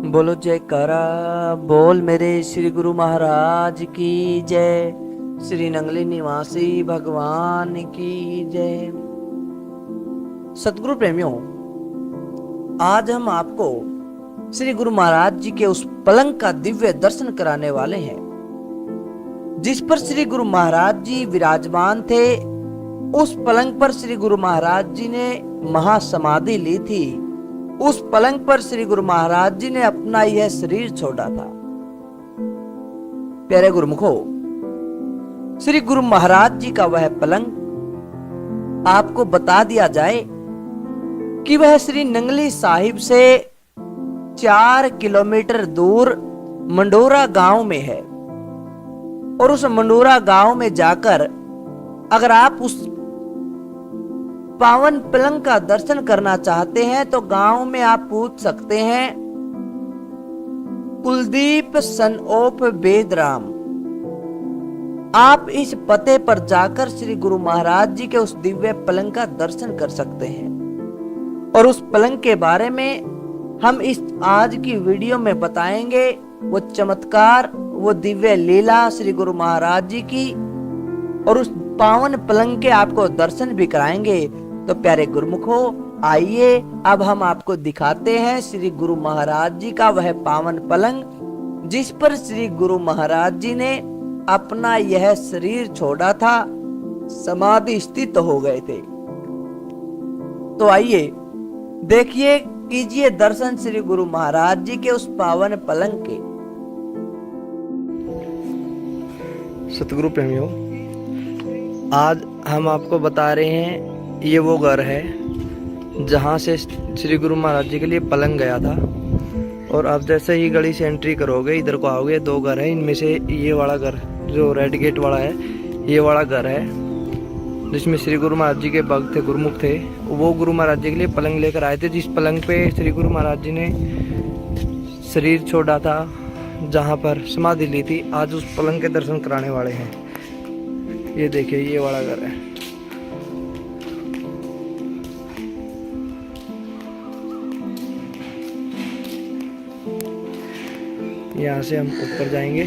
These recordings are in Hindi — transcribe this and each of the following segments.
बोलो जयकारा बोल मेरे श्री गुरु महाराज की जय। श्री नंगली निवासी भगवान की जय। सतगुरु प्रेमियों, आज हम आपको श्री गुरु महाराज जी के उस पलंग का दिव्य दर्शन कराने वाले हैं जिस पर श्री गुरु महाराज जी विराजमान थे। उस पलंग पर श्री गुरु महाराज जी ने महासमाधि ली थी। उस पलंग पर श्री गुरु महाराज जी ने अपना यह शरीर छोड़ा था। प्यारे गुरुमुखो, श्री गुरु महाराज जी का वह पलंग आपको बता दिया जाए कि वह श्री नंगली साहिब से 4 किलोमीटर दूर मंडोरा गांव में है। और उस मंडोरा गांव में जाकर अगर आप उस पावन पलंग का दर्शन करना चाहते हैं तो गांव में आप पूछ सकते हैं कुलदीप सन ऑफ बेदराम। आप इस पते पर जाकर श्री गुरु महाराज जी के उस दिव्य पलंग का दर्शन कर सकते हैं। और उस पलंग के बारे में हम इस आज की वीडियो में बताएंगे, वो चमत्कार, वो दिव्य लीला श्री गुरु महाराज जी की, और उस पावन पलंग के आपको दर्शन भी कराएंगे। तो प्यारे गुरुमुखो, आइए अब हम आपको दिखाते हैं श्री गुरु महाराज जी का वह पावन पलंग जिस पर श्री गुरु महाराज जी ने अपना यह शरीर छोड़ा था, समाधि स्थित हो गए थे। तो आइए देखिए, कीजिए दर्शन श्री गुरु महाराज जी के उस पावन पलंग के। सतगुरु प्रेमियों, आज हम आपको बता रहे हैं ये वो घर है जहाँ से श्री गुरु महाराज जी के लिए पलंग गया था। और आप जैसे ही गली से एंट्री करोगे, इधर को आओगे, 2 घर हैं। इनमें से ये वाला घर जो रेड गेट वाला है, ये वाला घर है जिसमें श्री गुरु महाराज जी के भक्त थे, गुरुमुख थे। वो गुरु महाराज जी के लिए पलंग लेकर आए थे, जिस पलंग पे श्री गुरु महाराज जी ने शरीर छोड़ा था, जहाँ पर समाधि ली थी। आज उस पलंग के दर्शन कराने वाले हैं। ये देखिए, ये वाला घर है। यहाँ से हम ऊपर जाएंगे।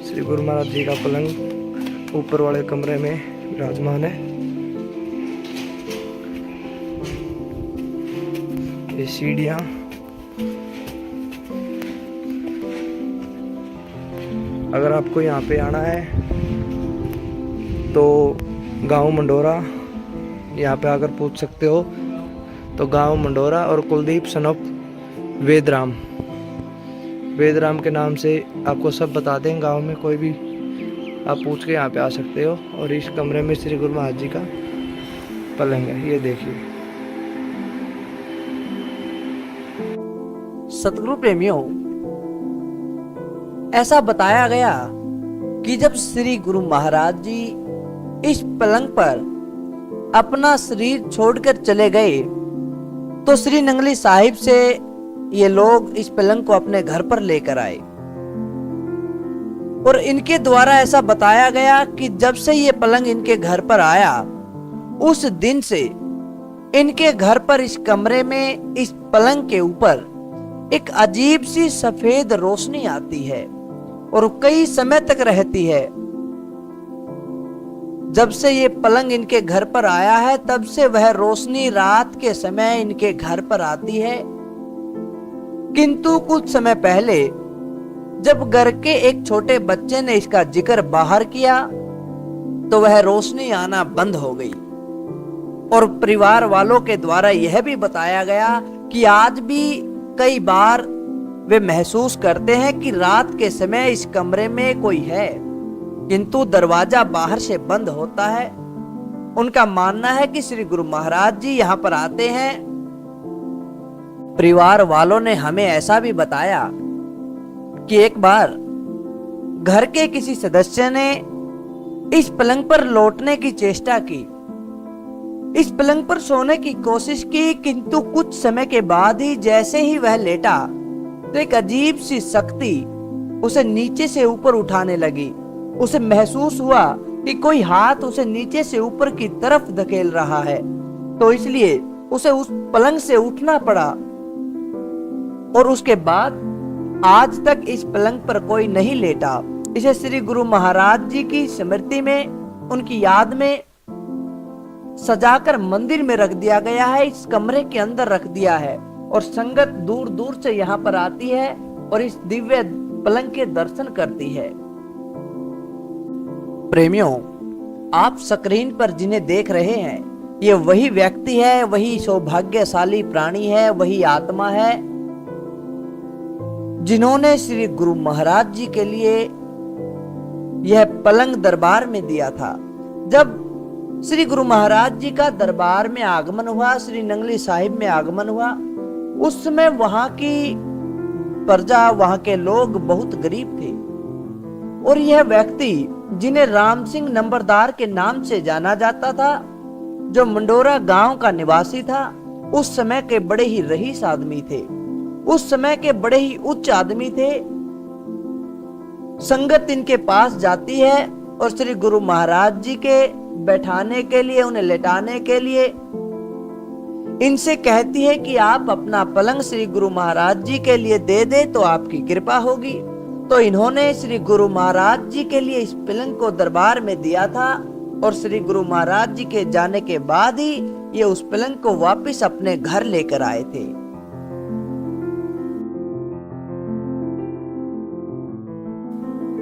श्री गुरु महाराज जी का पलंग ऊपर वाले कमरे में विराजमान है। ये सीढ़ियाँ, अगर आपको यहाँ पे आना है तो गांव मंडोरा, यहाँ पे आकर पूछ सकते हो। तो गांव मंडोरा और कुलदीप सन ऑफ वेदराम के नाम से आपको सब बता दें। गांव में कोई भी आप पूछ के यहाँ पे आ सकते हो। और इस कमरे में श्री गुरु महाराज जी का पलंग है, ये देखिए। सतगुरु प्रेमियों, ऐसा बताया गया कि जब श्री गुरु महाराज जी इस पलंग पर अपना शरीर छोड़कर चले गए तो श्री नंगली साहिब से ये लोग इस पलंग को अपने घर पर लेकर आए। और इनके द्वारा ऐसा बताया गया कि जब से ये पलंग इनके घर पर आया, उस दिन से इनके घर पर इस कमरे में इस पलंग के ऊपर एक अजीब सी सफेद रोशनी आती है और कई समय तक रहती है। जब से ये पलंग इनके घर पर आया है, तब से वह रोशनी रात के समय इनके घर पर आती है। किंतु कुछ समय पहले जब घर के एक छोटे बच्चे ने इसका जिक्र बाहर किया तो वह रोशनी आना बंद हो गई। और परिवार वालों के द्वारा यह भी बताया गया कि आज भी कई बार वे महसूस करते हैं कि रात के समय इस कमरे में कोई है, किंतु दरवाजा बाहर से बंद होता है। उनका मानना है कि श्री गुरु महाराज जी यहाँ पर आते हैं। परिवार वालों ने हमें ऐसा भी बताया कि एक बार घर के किसी सदस्य ने इस पलंग पर लौटने की चेष्टा की, इस पलंग पर सोने की कोशिश की, किंतु कुछ समय के बाद ही जैसे ही वह लेटा तो एक अजीब सी शक्ति उसे नीचे से ऊपर उठाने लगी। उसे महसूस हुआ कि कोई हाथ उसे नीचे से ऊपर की तरफ धकेल रहा है, तो इसलिए उसे उस पलंग से उठना पड़ा। और उसके बाद आज तक इस पलंग पर कोई नहीं लेटा। इसे श्री गुरु महाराज जी की स्मृति में, उनकी याद में सजाकर मंदिर में रख दिया गया है। इस कमरे के अंदर रख दिया है और संगत दूर दूर से यहाँ पर आती है और इस दिव्य पलंग के दर्शन करती है। प्रेमियों, आप स्क्रीन पर जिन्हें देख रहे हैं, ये वही व्यक्ति है, वही सौभाग्यशाली प्राणी है, वही आत्मा है जिन्होंने श्री गुरु महाराज जी के लिए यह पलंग दरबार में दिया था। जब श्री गुरु महाराज जी का दरबार में आगमन हुआ, श्री नंगली साहिब में आगमन हुआ, उस समय वहां की प्रजा, वहां के लोग बहुत गरीब थे और यह व्यक्ति जिन्हें राम सिंह नंबरदार के नाम से जाना जाता था, जो मंडोरा गांव का निवासी था, उस समय के बड़े ही रईस आदमी थे, उस समय के बड़े ही उच्च आदमी थे। संगत इनके पास जाती है और श्री गुरु महाराज जी के बैठाने के लिए, उन्हें लेटाने के लिए इनसे कहती है कि आप अपना पलंग श्री गुरु महाराज जी के लिए दे दे तो आपकी कृपा होगी। तो इन्होंने श्री गुरु महाराज जी के लिए इस पलंग को दरबार में दिया था और श्री गुरु महाराज जी के जाने के बाद ही ये उस पलंग को वापस अपने घर लेकर आए थे।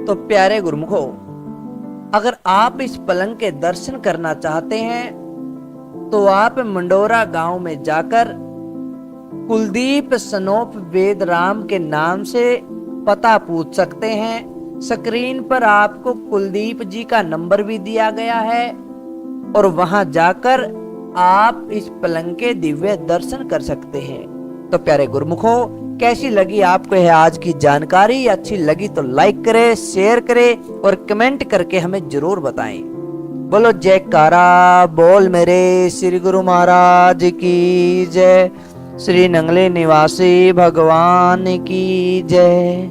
तो प्यारे गुरुमुखों, अगर आप इस पलंग के दर्शन करना चाहते हैं तो आप मंडोरा गांव में जाकर कुलदीप सनोप वेदराम के नाम से पता पूछ सकते हैं। स्क्रीन पर आपको कुलदीप जी का नंबर भी दिया गया है और वहां जाकर आप इस पलंग के दिव्य दर्शन कर सकते हैं। तो प्यारे गुरुमुखों, कैसी लगी आपको यह आज की जानकारी? अच्छी लगी तो लाइक करें, शेयर करें और कमेंट करके हमें जरूर बताएं। बोलो जयकारा बोल मेरे श्री गुरु महाराज की जय, श्री नंगले निवासी भगवान की जय।